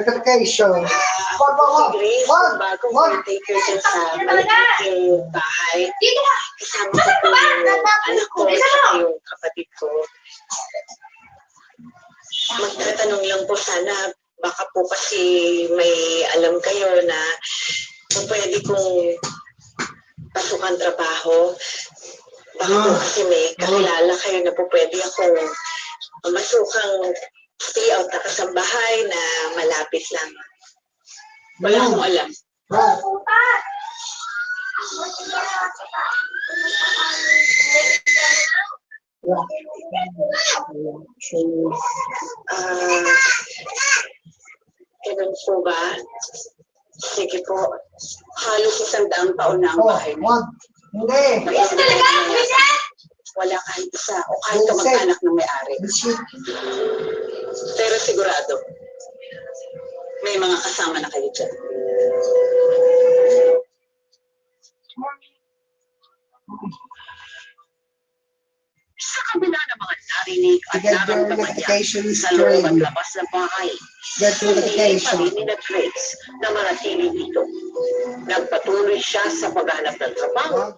Notification. Si Grace, bagong caretaker dyan sa malaking bahay. Kasama ko po yung anak ko at yung kapatid ko. Magtatanong lang po sana, baka po kasi may alam kayo na kung pwede kong pasukan trabaho. Baka po kasi may kakilala kayo na po pwede akong masukang stay out na kasambahay na malapit lang. Wala akong alam. Ganun po ba? Sige po. Halos 100 taon na ang bahay mo. Hindi. Wala kahit isa o kahit kamag-anak ng may-ari. Pero sigurado, may mga kasama na kayo dyan. Sa kabila ng mga narinig at naramdaman niya sa loob at labas ng bahay, hindi pa rin ni Grace na manatili dito. Nagpatuloy siya sa paghanap ng trabaho